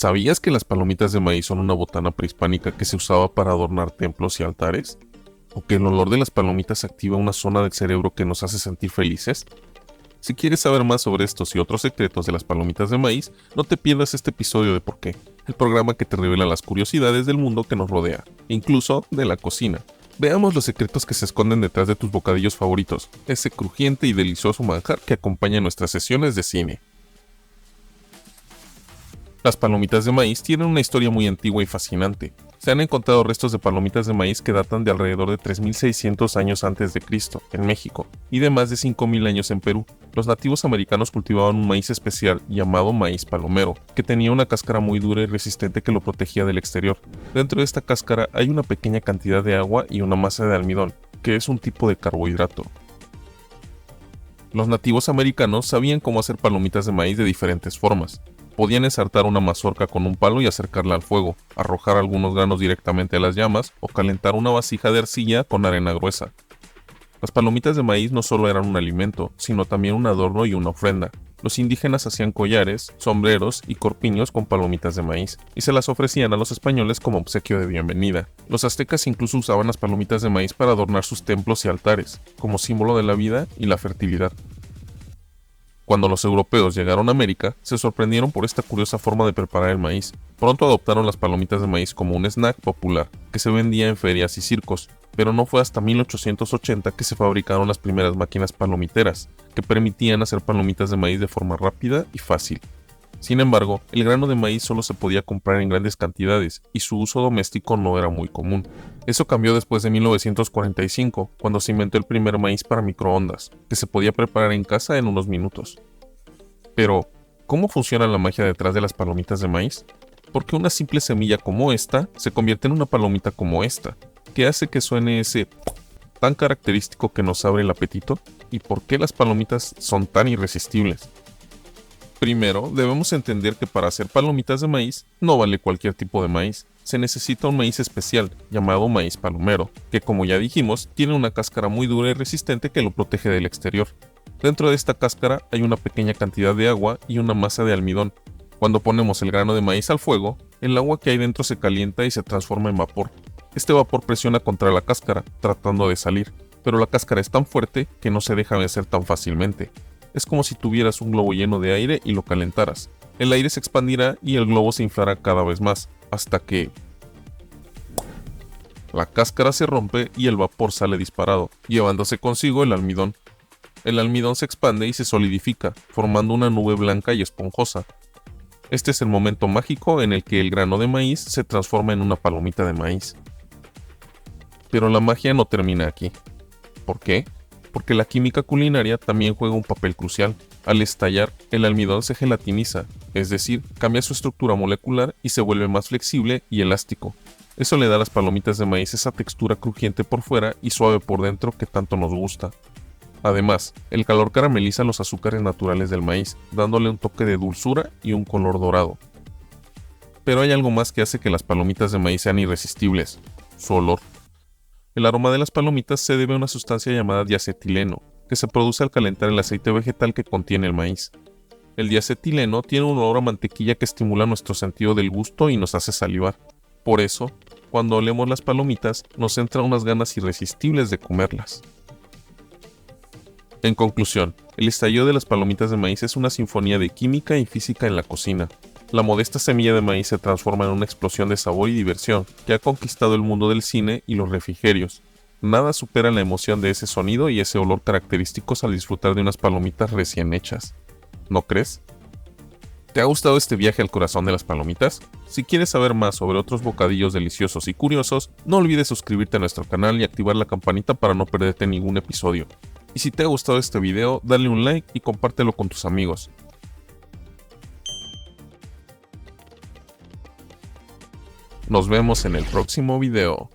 ¿Sabías que las palomitas de maíz son una botana prehispánica que se usaba para adornar templos y altares? ¿O que el olor de las palomitas activa una zona del cerebro que nos hace sentir felices? Si quieres saber más sobre estos y otros secretos de las palomitas de maíz, no te pierdas este episodio de Por qué, el programa que te revela las curiosidades del mundo que nos rodea, incluso de la cocina. Veamos los secretos que se esconden detrás de tus bocadillos favoritos, ese crujiente y delicioso manjar que acompaña nuestras sesiones de cine. Las palomitas de maíz tienen una historia muy antigua y fascinante. Se han encontrado restos de palomitas de maíz que datan de alrededor de 3600 años antes de Cristo, en México, y de más de 5000 años en Perú. Los nativos americanos cultivaban un maíz especial llamado maíz palomero, que tenía una cáscara muy dura y resistente que lo protegía del exterior. Dentro de esta cáscara hay una pequeña cantidad de agua y una masa de almidón, que es un tipo de carbohidrato. Los nativos americanos sabían cómo hacer palomitas de maíz de diferentes formas. Podían ensartar una mazorca con un palo y acercarla al fuego, arrojar algunos granos directamente a las llamas o calentar una vasija de arcilla con arena gruesa. Las palomitas de maíz no solo eran un alimento, sino también un adorno y una ofrenda. Los indígenas hacían collares, sombreros y corpiños con palomitas de maíz, y se las ofrecían a los españoles como obsequio de bienvenida. Los aztecas incluso usaban las palomitas de maíz para adornar sus templos y altares, como símbolo de la vida y la fertilidad. Cuando los europeos llegaron a América, se sorprendieron por esta curiosa forma de preparar el maíz. Pronto adoptaron las palomitas de maíz como un snack popular, que se vendía en ferias y circos, pero no fue hasta 1880 que se fabricaron las primeras máquinas palomiteras, que permitían hacer palomitas de maíz de forma rápida y fácil. Sin embargo, el grano de maíz solo se podía comprar en grandes cantidades y su uso doméstico no era muy común. Eso cambió después de 1945, cuando se inventó el primer maíz para microondas, que se podía preparar en casa en unos minutos. Pero, ¿cómo funciona la magia detrás de las palomitas de maíz? ¿Por qué una simple semilla como esta se convierte en una palomita como esta? ¿Qué hace que suene ese tan característico que nos abre el apetito? ¿Y por qué las palomitas son tan irresistibles? Primero, debemos entender que para hacer palomitas de maíz, no vale cualquier tipo de maíz. Se necesita un maíz especial, llamado maíz palomero, que como ya dijimos, tiene una cáscara muy dura y resistente que lo protege del exterior. Dentro de esta cáscara hay una pequeña cantidad de agua y una masa de almidón. Cuando ponemos el grano de maíz al fuego, el agua que hay dentro se calienta y se transforma en vapor. Este vapor presiona contra la cáscara, tratando de salir, pero la cáscara es tan fuerte que no se deja vencer tan fácilmente. Es como si tuvieras un globo lleno de aire y lo calentaras. El aire se expandirá y el globo se inflará cada vez más, hasta que la cáscara se rompe y el vapor sale disparado, llevándose consigo el almidón. El almidón se expande y se solidifica, formando una nube blanca y esponjosa. Este es el momento mágico en el que el grano de maíz se transforma en una palomita de maíz. Pero la magia no termina aquí. ¿Por qué? Porque la química culinaria también juega un papel crucial. Al estallar, el almidón se gelatiniza, es decir, cambia su estructura molecular y se vuelve más flexible y elástico. Eso le da a las palomitas de maíz esa textura crujiente por fuera y suave por dentro que tanto nos gusta. Además, el calor carameliza los azúcares naturales del maíz, dándole un toque de dulzura y un color dorado. Pero hay algo más que hace que las palomitas de maíz sean irresistibles: su olor. El aroma de las palomitas se debe a una sustancia llamada diacetileno, que se produce al calentar el aceite vegetal que contiene el maíz. El diacetileno tiene un olor a mantequilla que estimula nuestro sentido del gusto y nos hace salivar. Por eso, cuando olemos las palomitas, nos entran unas ganas irresistibles de comerlas. En conclusión, el estallido de las palomitas de maíz es una sinfonía de química y física en la cocina. La modesta semilla de maíz se transforma en una explosión de sabor y diversión que ha conquistado el mundo del cine y los refrigerios. Nada supera la emoción de ese sonido y ese olor característicos al disfrutar de unas palomitas recién hechas. ¿No crees? ¿Te ha gustado este viaje al corazón de las palomitas? Si quieres saber más sobre otros bocadillos deliciosos y curiosos, no olvides suscribirte a nuestro canal y activar la campanita para no perderte ningún episodio. Y si te ha gustado este video, dale un like y compártelo con tus amigos. Nos vemos en el próximo video.